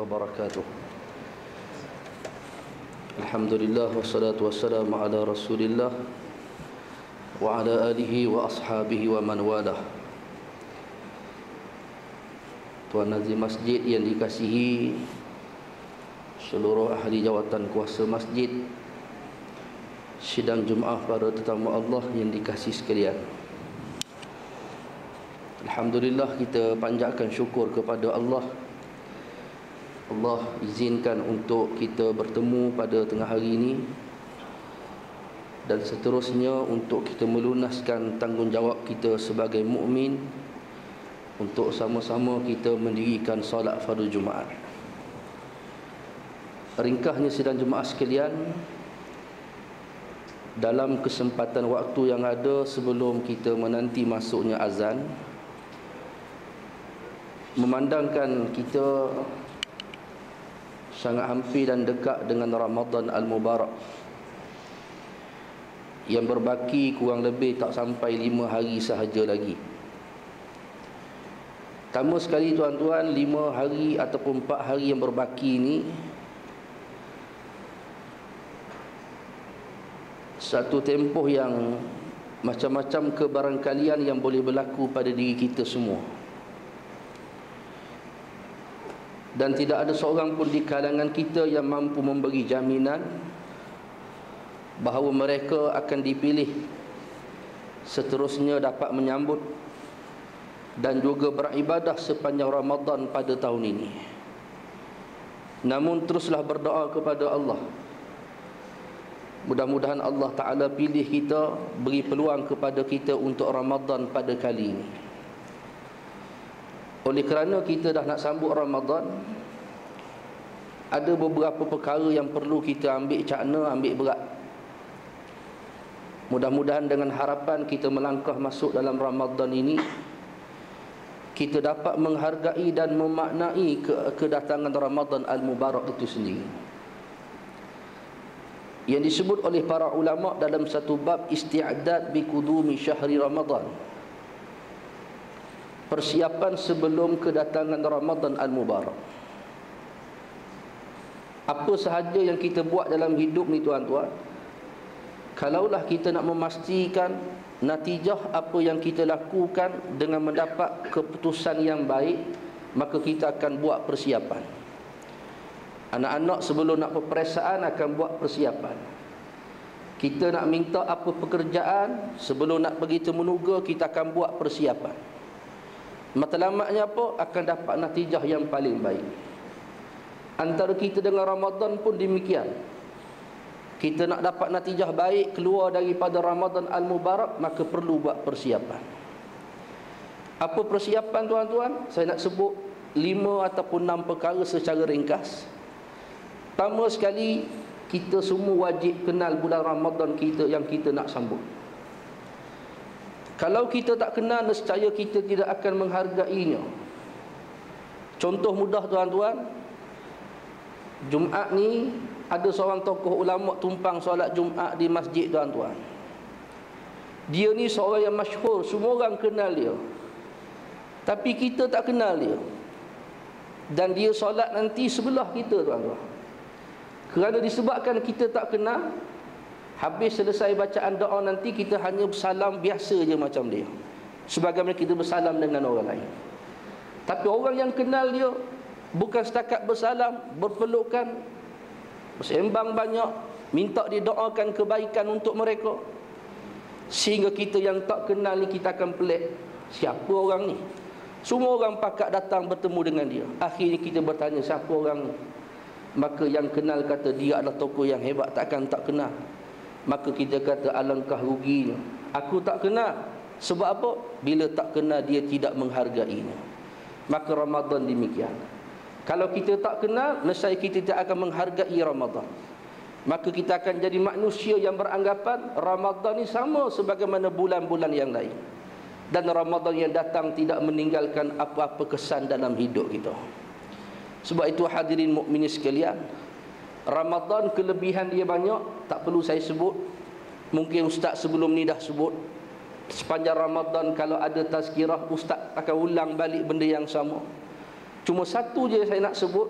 wabarakatuh. Alhamdulillah wassalatu wassalamu ala Rasulillah wa ala alihi wa ashabihi wa man walah. Tuan Nazim Masjid yang dikasihi, seluruh ahli jawatan kuasa masjid, sidang Jumaah para tetamu Allah yang dikasihi sekalian. Alhamdulillah, kita panjatkan syukur kepada Allah. Allah izinkan untuk kita bertemu pada tengah hari ini, dan seterusnya untuk kita melunaskan tanggungjawab kita sebagai mukmin untuk sama-sama kita mendirikan solat fardu Jumaat. Ringkasnya sidang Jumaat sekalian, dalam kesempatan waktu yang ada sebelum kita menanti masuknya azan, memandangkan kita sangat hampir dan dekat dengan Ramadan Al-Mubarak yang berbaki kurang lebih tak sampai 5 hari sahaja lagi. Pertama sekali tuan-tuan, 5 hari ataupun 4 hari yang berbaki ini satu tempoh yang macam-macam kebarangkalian yang boleh berlaku pada diri kita semua. Dan tidak ada seorang pun di kalangan kita yang mampu memberi jaminan bahawa mereka akan dipilih seterusnya dapat menyambut dan juga beribadah sepanjang Ramadan pada tahun ini. Namun teruslah berdoa kepada Allah. Mudah-mudahan Allah Ta'ala pilih kita, beri peluang kepada kita untuk Ramadan pada kali ini. Oleh kerana kita dah nak sambut Ramadan, ada beberapa perkara yang perlu kita ambil cakna, ambil berat. Mudah-mudahan dengan harapan kita melangkah masuk dalam Ramadan ini, kita dapat menghargai dan memaknai kedatangan Ramadan Al-Mubarak itu sendiri, yang disebut oleh para ulama dalam satu bab isti'dad bi qudumi syahri Ramadan, persiapan sebelum kedatangan Ramadan Al-Mubarak. Apa sahaja yang kita buat dalam hidup ni tuan-tuan, kalaulah kita nak memastikan natijah apa yang kita lakukan dengan mendapat keputusan yang baik, maka kita akan buat persiapan. Anak-anak sebelum nak peperiksaan akan buat persiapan. Kita nak minta apa pekerjaan, sebelum nak pergi temunuga kita akan buat persiapan. Matlamatnya apa? Akan dapat natijah yang paling baik. Antara kita dengan Ramadan pun demikian. Kita nak dapat natijah baik keluar daripada Ramadan Al-Mubarak, maka perlu buat persiapan. Apa persiapan tuan-tuan? Saya nak sebut 5 ataupun 6 perkara secara ringkas. Pertama sekali, kita semua wajib kenal bulan Ramadan kita yang kita nak sambut. Kalau kita tak kenal, nescaya kita tidak akan menghargainya. Contoh mudah tuan-tuan, Jumaat ni ada seorang tokoh ulama tumpang solat Jumaat di masjid tuan-tuan. Dia ni seorang yang masyhur, semua orang kenal dia, tapi kita tak kenal dia. Dan dia solat nanti sebelah kita tuan-tuan. Kerana disebabkan kita tak kenal, habis selesai bacaan doa nanti kita hanya bersalam biasa je macam dia, sebagaimana kita bersalam dengan orang lain. Tapi orang yang kenal dia, bukan setakat bersalam, berpelukan, bersembang banyak, minta didoakan kebaikan untuk mereka. Sehingga kita yang tak kenal ni, kita akan pelik, siapa orang ni? Semua orang pakat datang bertemu dengan dia. Akhirnya kita bertanya, siapa orang ni? Maka yang kenal kata dia adalah tokoh yang hebat, takkan tak kenal. Maka kita kata, alangkah ruginya aku tak kenal. Sebab apa? Bila tak kenal, dia tidak menghargainya. Maka Ramadan demikian. Kalau kita tak kenal, nescaya kita tidak akan menghargai Ramadan. Maka kita akan jadi manusia yang beranggapan Ramadan ni sama sebagaimana bulan-bulan yang lain. Dan Ramadan yang datang tidak meninggalkan apa-apa kesan dalam hidup kita. Sebab itu hadirin mukminin sekalian, Ramadan kelebihan dia banyak, tak perlu saya sebut. Mungkin ustaz sebelum ni dah sebut. Sepanjang Ramadan kalau ada tazkirah, ustaz akan ulang balik benda yang sama. Cuma satu je saya nak sebut,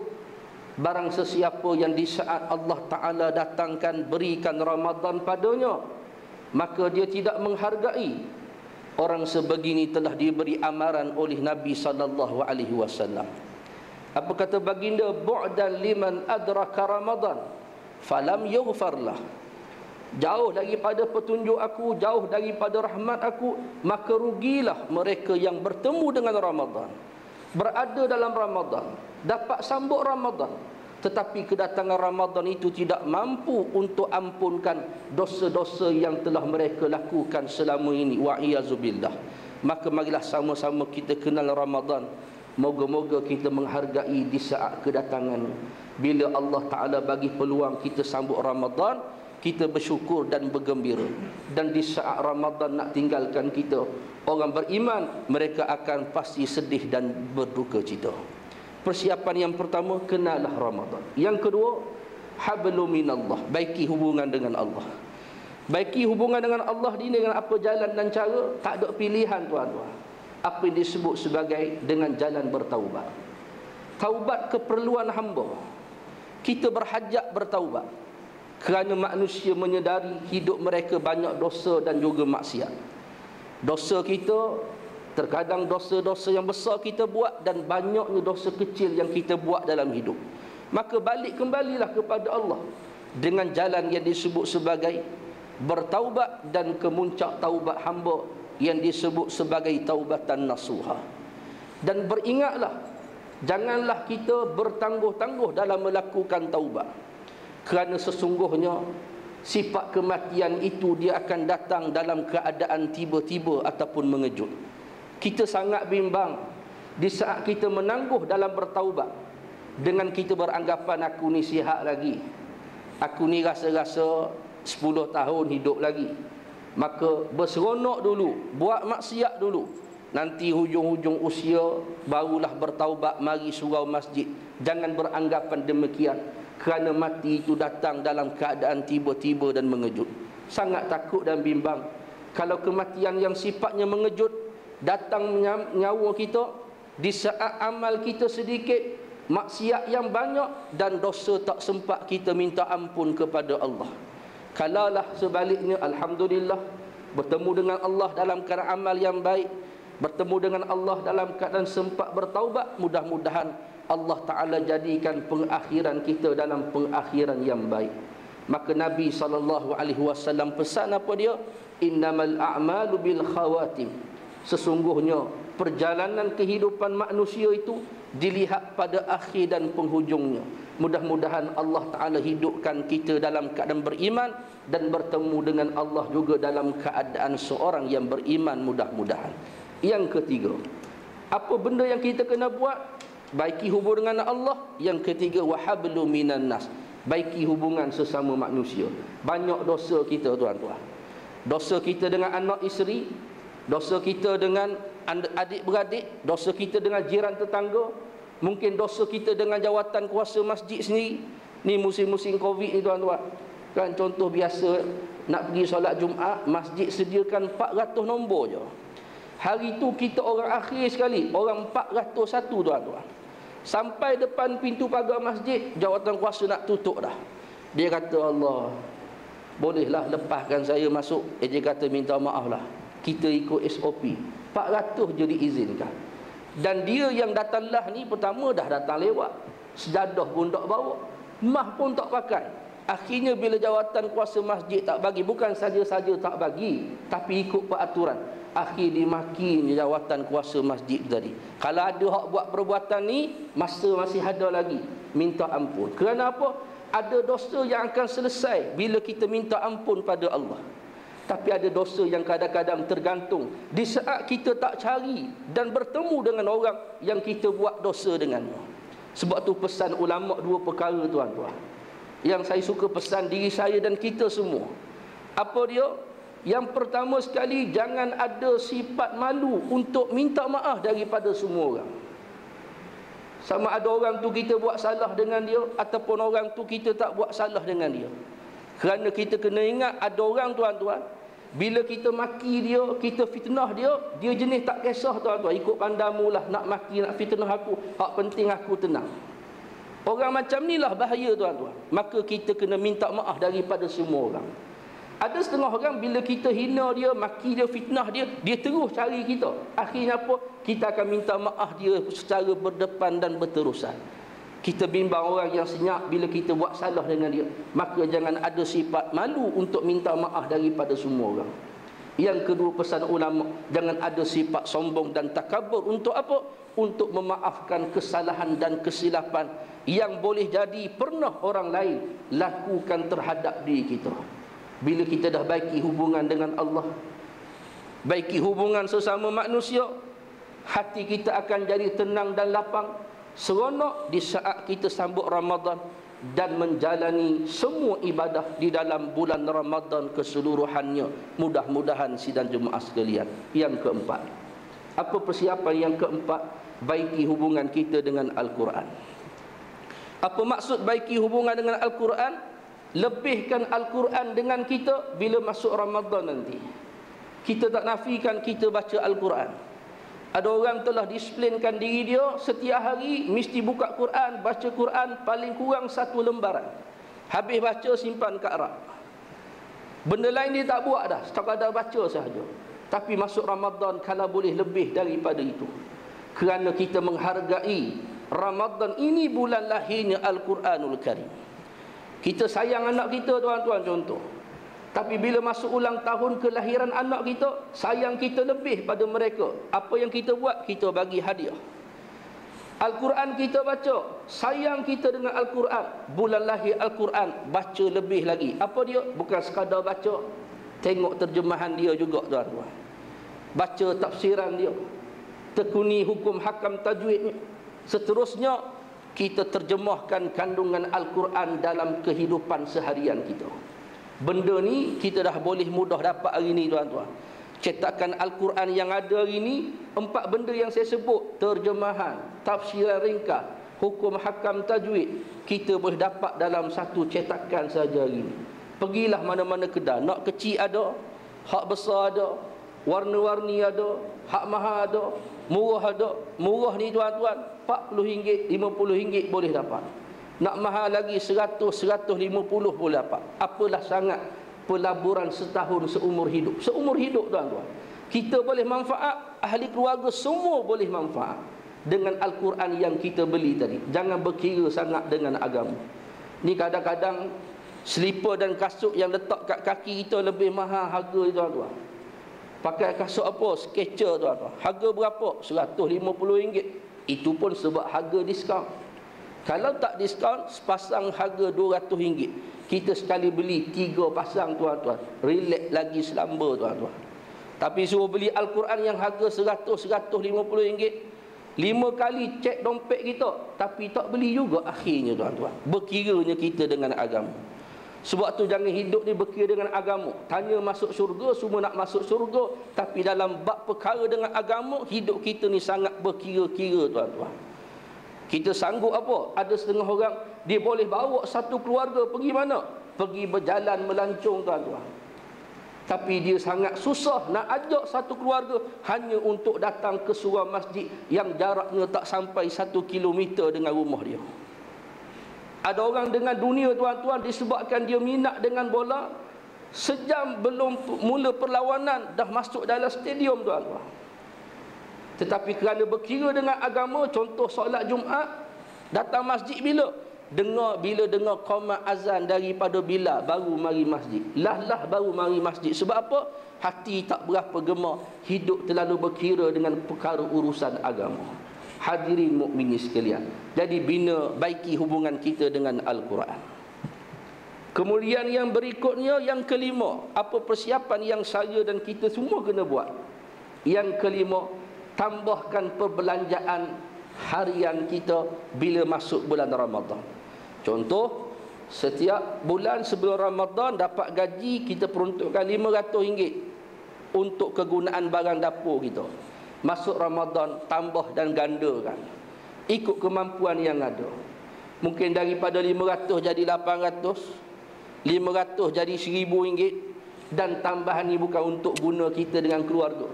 barang sesiapa yang di saat Allah Ta'ala datangkan berikan Ramadan padanya, maka dia tidak menghargai. Orang sebegini telah diberi amaran oleh Nabi sallallahu alaihi wasallam. Apa kata baginda? Bu'dan liman adraka Ramadan falam yughfarlah. Jauh daripada petunjuk aku, jauh daripada rahmat aku, maka rugilah mereka yang bertemu dengan Ramadan, berada dalam Ramadan, dapat sambut Ramadan, tetapi kedatangan Ramadan itu tidak mampu untuk ampunkan dosa-dosa yang telah mereka lakukan selama ini. Wa'iyazubillah. Maka marilah sama-sama kita kenal Ramadan. Moga-moga kita menghargai di saat kedatangan. Bila Allah Ta'ala bagi peluang kita sambut Ramadan, kita bersyukur dan bergembira. Dan di saat Ramadan nak tinggalkan kita, orang beriman mereka akan pasti sedih dan berduka cita. Persiapan yang pertama, kenallah Ramadan. Yang kedua, hablu minallah, baiki hubungan dengan Allah. Baiki hubungan dengan Allah ini dengan apa jalan dan cara? Tak ada pilihan tuan-tuan. Apa yang disebut sebagai dengan jalan bertaubat. Taubat keperluan hamba. Kita berhajat bertaubat kerana manusia menyedari hidup mereka banyak dosa dan juga maksiat. Dosa kita, terkadang dosa-dosa yang besar kita buat, dan banyaknya dosa kecil yang kita buat dalam hidup. Maka balik kembalilah kepada Allah dengan jalan yang disebut sebagai bertaubat, dan kemuncak taubat hamba yang disebut sebagai taubatan nasuha. Dan beringatlah, janganlah kita bertangguh-tangguh dalam melakukan taubat, kerana sesungguhnya sifat kematian itu dia akan datang dalam keadaan tiba-tiba ataupun mengejut. Kita sangat bimbang di saat kita menangguh dalam bertaubat dengan kita beranggapan aku ni sihat lagi, aku ni rasa-rasa 10 tahun hidup lagi. Maka berseronok dulu, buat maksiat dulu, nanti hujung-hujung usia barulah bertaubat, mari surau masjid. Jangan beranggapan demikian, kerana mati itu datang dalam keadaan tiba-tiba dan mengejut. Sangat takut dan bimbang kalau kematian yang sifatnya mengejut datang nyawa kita di saat amal kita sedikit, maksiat yang banyak, dan dosa tak sempat kita minta ampun kepada Allah. Kalaulah sebaliknya, alhamdulillah, bertemu dengan Allah dalam keadaan amal yang baik, bertemu dengan Allah dalam keadaan sempat bertaubat, mudah-mudahan Allah Ta'ala jadikan pengakhiran kita dalam pengakhiran yang baik. Maka Nabi SAW pesan apa dia? Innamal a'malu bil khawatim. Sesungguhnya perjalanan kehidupan manusia itu dilihat pada akhir dan penghujungnya. Mudah-mudahan Allah Ta'ala hidupkan kita dalam keadaan beriman dan bertemu dengan Allah juga dalam keadaan seorang yang beriman, mudah-mudahan. Yang ketiga, apa benda yang kita kena buat? Baiki hubungan dengan Allah. Yang ketiga, wahablu minan nas, baiki hubungan sesama manusia. Banyak dosa kita tuan-tuan. Dosa kita dengan anak isteri, dosa kita dengan adik-beradik, dosa kita dengan jiran tetangga, mungkin dosa kita dengan jawatan kuasa masjid sendiri. Ni musim-musim Covid ni tuan-tuan. Kan contoh biasa, nak pergi solat Jumaat, masjid sediakan 400 nombor je. Hari tu kita orang akhir sekali, orang 401 tuan-tuan. Sampai depan pintu pagar masjid, jawatan kuasa nak tutup dah. Dia kata, Allah, bolehlah lepaskan saya masuk. Dia kata minta maaf lah, kita ikut SOP, 400 je diizinkan. Dan dia yang datanglah ni pertama dah datang lewat, sejadah pun tak bawa, mah pun tak pakai. Akhirnya bila jawatan kuasa masjid tak bagi, bukan saja-saja tak bagi, tapi ikut peraturan, akhir dimaki jawatan kuasa masjid tadi. Kalau ada hak buat perbuatan ni, masa masih ada lagi, minta ampun. Kerana apa? Ada dosa yang akan selesai bila kita minta ampun pada Allah. Tapi ada dosa yang kadang-kadang tergantung di saat kita tak cari dan bertemu dengan orang yang kita buat dosa dengannya. Sebab tu pesan ulama' dua perkara tuan-tuan, yang saya suka pesan diri saya dan kita semua. Apa dia? Yang pertama sekali, jangan ada sifat malu untuk minta maaf daripada semua orang. Sama ada orang tu kita buat salah dengan dia, ataupun orang tu kita tak buat salah dengan dia. Kerana kita kena ingat, ada orang tuan-tuan, bila kita maki dia, kita fitnah dia, dia jenis tak kisah tuan-tuan, ikut pandamu lah, nak maki, nak fitnah aku, hak penting aku tenang. Orang macam inilah bahaya tuan-tuan. Maka kita kena minta maaf daripada semua orang. Ada setengah orang bila kita hina dia, maki dia, fitnah dia, dia terus cari kita. Akhirnya apa? Kita akan minta maaf dia secara berdepan dan berterusan. Kita bimbang orang yang senyap bila kita buat salah dengan dia. Maka jangan ada sifat malu untuk minta maaf daripada semua orang. Yang kedua, pesan ulama, jangan ada sifat sombong dan takabur. Untuk apa? Untuk memaafkan kesalahan dan kesilapan yang boleh jadi pernah orang lain lakukan terhadap diri kita. Bila kita dah baiki hubungan dengan Allah, baiki hubungan sesama manusia, hati kita akan jadi tenang dan lapang, seronok di saat kita sambut Ramadan dan menjalani semua ibadah di dalam bulan Ramadan keseluruhannya. Mudah-mudahan sidang jemaah sekalian. Yang keempat, apa persiapan yang keempat? Baiki hubungan kita dengan Al-Quran. Apa maksud baiki hubungan dengan Al-Quran? Lebihkan Al-Quran dengan kita bila masuk Ramadan nanti. Kita tak nafikan kita baca Al-Quran. Ada orang telah disiplinkan diri dia, setiap hari mesti buka Quran, baca Quran paling kurang 1 lembaran. Habis baca simpan kat rak. Benda lain dia tak buat dah, sekadar baca sahaja. Tapi masuk Ramadan kalau boleh lebih daripada itu. Kerana kita menghargai Ramadan ini bulan lahirnya Al-Quranul Karim. Kita sayang anak kita tuan-tuan contoh. Tapi bila masuk ulang tahun kelahiran anak kita, sayang kita lebih pada mereka. Apa yang kita buat? Kita bagi hadiah. Al-Quran kita baca, sayang kita dengan Al-Quran. Bulan lahir Al-Quran, baca lebih lagi. Apa dia? Bukan sekadar baca, tengok terjemahan dia juga tuan-tuan. Baca tafsiran dia, tekuni hukum hakam tajwidnya. Seterusnya, kita terjemahkan kandungan Al-Quran dalam kehidupan seharian kita. Benda ni kita dah boleh mudah dapat hari ni tuan-tuan. Cetakan Al-Quran yang ada hari ni, 4 benda yang saya sebut, terjemahan, tafsiran ringkas, hukum hakam tajwid, kita boleh dapat dalam satu cetakan saja hari ni. Pergilah mana-mana kedai, nak kecil ada, hak besar ada, warna-warni ada, hak mahal ada, murah ada. Murah ni tuan-tuan RM40, RM50 boleh dapat. Nak mahal lagi 100, 150 boleh dapat. Apalah sangat pelaburan setahun seumur hidup. Seumur hidup tuan-tuan. Kita boleh manfaat, ahli keluarga semua boleh manfaat dengan Al-Quran yang kita beli tadi. Jangan berkira sangat dengan agama. Ni kadang-kadang selipar dan kasut yang letak kat kaki kita lebih mahal harga tuan-tuan. Pakai kasut apa? Sketcher tuan-tuan. Harga berapa? RM150. Itu pun sebab harga diskaun. Kalau tak diskaun, sepasang harga RM200. Kita sekali beli 3 pasang tuan-tuan. Relax lagi selamba tuan-tuan. Tapi suruh beli Al-Quran yang harga RM100, RM150, 5 kali cek dompet kita, tapi tak beli juga akhirnya tuan-tuan. Berkiranya kita dengan agama. Sebab tu jangan hidup ni berkira dengan agama. Tanya masuk syurga, semua nak masuk syurga. Tapi dalam bab perkara dengan agama, hidup kita ni sangat berkira-kira tuan-tuan. Kita sanggup apa? Ada setengah orang, dia boleh bawa satu keluarga pergi mana? Pergi berjalan melancong tuan-tuan. Tapi dia sangat susah nak ajak satu keluarga hanya untuk datang ke sebuah masjid yang jaraknya tak sampai 1 kilometer dengan rumah dia. Ada orang dengan dunia tuan-tuan, disebabkan dia minat dengan bola, sejam belum mula perlawanan dah masuk dalam stadium tuan-tuan. Tetapi kerana berkira dengan agama, contoh solat Jumaat, datang masjid bila? Bila dengar qamat azan daripada Bilal, baru mari masjid. Lah baru mari masjid. Sebab apa? Hati tak berapa gemar, hidup terlalu berkira dengan perkara urusan agama. Hadirin mukminin sekalian, jadi bina baiki hubungan kita dengan Al-Quran. Kemudian yang berikutnya, yang kelima, apa persiapan yang saya dan kita semua kena buat? Yang kelima, tambahkan perbelanjaan harian kita bila masuk bulan Ramadan. Contoh, setiap bulan sebelum Ramadan dapat gaji, kita peruntukkan RM500 untuk kegunaan barang dapur kita. Masuk Ramadan, tambah dan gandakan ikut kemampuan yang ada. Mungkin daripada RM500 jadi RM800, RM500 jadi RM1,000. Dan tambahan ni bukan untuk guna kita dengan keluarga,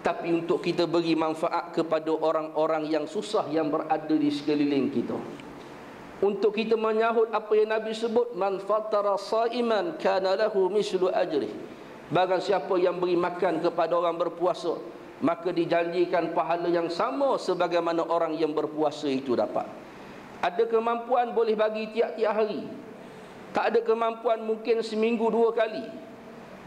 tapi untuk kita beri manfaat kepada orang-orang yang susah yang berada di sekeliling kita. untuk kita menyahut apa yang Nabi sebut, man fattara saiman kana lahu mislu ajrih. Barang siapa yang beri makan kepada orang berpuasa, maka dijanjikan pahala yang sama sebagaimana orang yang berpuasa itu dapat. Ada kemampuan boleh bagi tiap-tiap hari. Tak ada kemampuan mungkin seminggu 2 kali.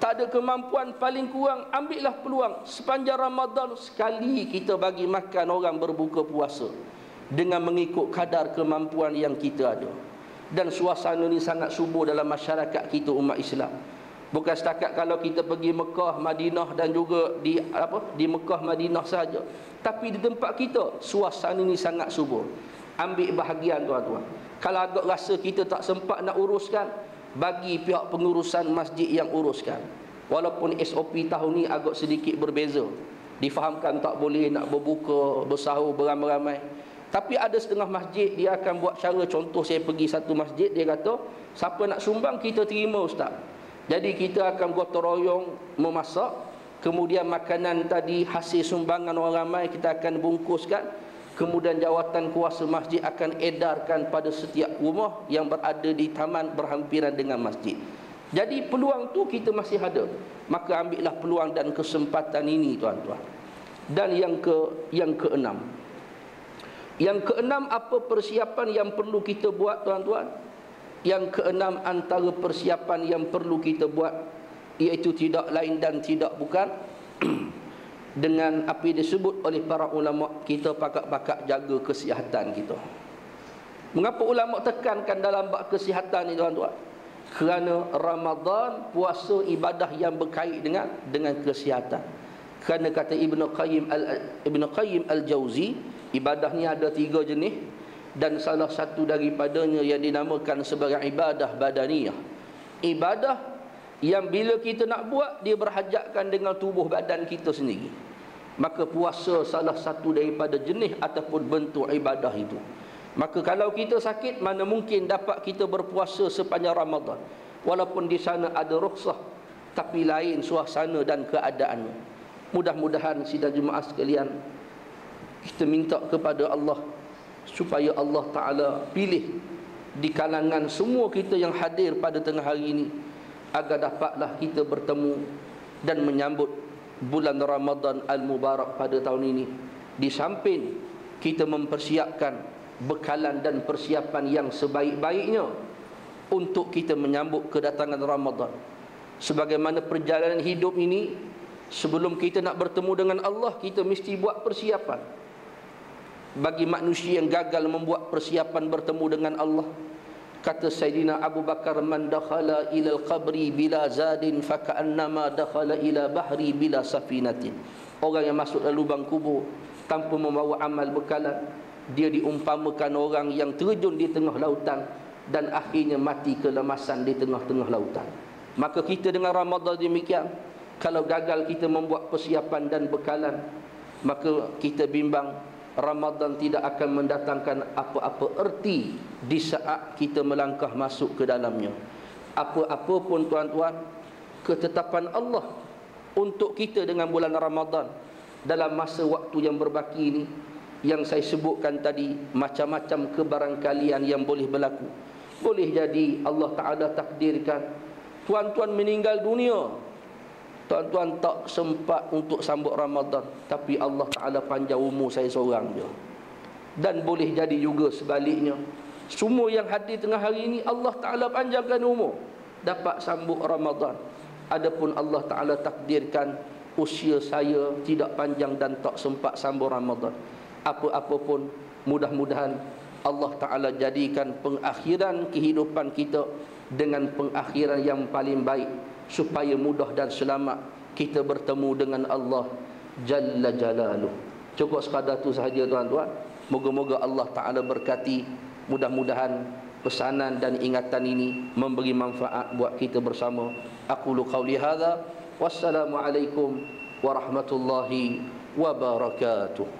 Tak ada kemampuan paling kurang ambillah peluang sepanjang Ramadan sekali kita bagi makan orang berbuka puasa dengan mengikut kadar kemampuan yang kita ada. Dan suasana ni sangat subur dalam masyarakat kita umat Islam. Bukan setakat kalau kita pergi Mekah, Madinah dan juga di Mekah, Madinah saja, tapi di tempat kita suasana ni sangat subur. Ambil bahagian tuan-tuan. Kalau agak rasa kita tak sempat nak uruskan, bagi pihak pengurusan masjid yang uruskan. Walaupun SOP tahun ni agak sedikit berbeza. Difahamkan tak boleh nak berbuka, bersahur beramai-ramai. Tapi ada setengah masjid dia akan buat cara, contoh saya pergi satu masjid, dia kata siapa nak sumbang kita terima ustaz. Jadi kita akan gotong royong memasak, kemudian makanan tadi hasil sumbangan orang ramai kita akan bungkuskan. Kemudian jawatan kuasa masjid akan edarkan pada setiap rumah yang berada di taman berhampiran dengan masjid. Jadi peluang tu kita masih ada. Maka ambillah peluang dan kesempatan ini tuan-tuan. Dan yang keenam. Yang keenam, apa persiapan yang perlu kita buat tuan-tuan? Yang keenam antara persiapan yang perlu kita buat, iaitu tidak lain dan tidak bukan dengan apa yang disebut oleh para ulama, kita pakak-pakak jaga kesihatan kita. Mengapa ulama tekankan dalam bab kesihatan ni tuan-tuan? Kerana Ramadan puasa ibadah yang berkait dengan kesihatan. Kerana kata Ibnu Qayyim Al-Jauzi, ibadah ni ada 3 jenis, dan salah satu daripadanya yang dinamakan sebagai ibadah badaniyah. Ibadah yang bila kita nak buat, dia berhajatkan dengan tubuh badan kita sendiri. Maka puasa salah satu daripada jenis ataupun bentuk ibadah itu. Maka kalau kita sakit, mana mungkin dapat kita berpuasa sepanjang Ramadan. Walaupun di sana ada rukhsah, tapi lain suasana dan keadaannya. Mudah-mudahan sidang jemaah sekalian, kita minta kepada Allah supaya Allah Ta'ala pilih di kalangan semua kita yang hadir pada tengah hari ini, agar dapatlah kita bertemu dan menyambut bulan Ramadan Al-Mubarak pada tahun ini. Di samping kita mempersiapkan bekalan dan persiapan yang sebaik-baiknya untuk kita menyambut kedatangan Ramadan. Sebagaimana perjalanan hidup ini, sebelum kita nak bertemu dengan Allah, kita mesti buat persiapan. Bagi manusia yang gagal membuat persiapan bertemu dengan Allah, kata Sayyidina Abu Bakar, man dakhala ilal qabri bila zadin faka'annama dakhala ila bahri bila safinatin. Orang yang masuk dalam lubang kubur tanpa membawa amal bekalan, dia diumpamakan orang yang terjun di tengah lautan dan akhirnya mati kelemasan di tengah-tengah lautan. Maka kita dengan Ramadan demikian, kalau gagal kita membuat persiapan dan bekalan, maka kita bimbang Ramadan tidak akan mendatangkan apa-apa erti di saat kita melangkah masuk ke dalamnya. Apa-apa pun tuan-tuan, ketetapan Allah untuk kita dengan bulan Ramadan dalam masa waktu yang berbaki ini, yang saya sebutkan tadi, macam-macam kebarangkalian yang boleh berlaku. Boleh jadi Allah Ta'ala takdirkan tuan-tuan meninggal dunia, tuan-tuan tak sempat untuk sambut Ramadan, tapi Allah Ta'ala panjang umur saya seorang je. Dan boleh jadi juga sebaliknya, semua yang hadir tengah hari ini Allah Ta'ala panjangkan umur, dapat sambut Ramadan. Adapun Allah Ta'ala takdirkan usia saya tidak panjang dan tak sempat sambut Ramadan. Apa-apa pun, mudah-mudahan Allah Ta'ala jadikan pengakhiran kehidupan kita dengan pengakhiran yang paling baik, supaya mudah dan selamat kita bertemu dengan Allah Jalla Jalaluh. Cukup sekadar itu sahaja tuan-tuan. Moga-moga Allah Ta'ala berkati. Mudah-mudahan pesanan dan ingatan ini memberi manfaat buat kita bersama. Aqulu qawli hadha. Wassalamualaikum warahmatullahi wabarakatuh.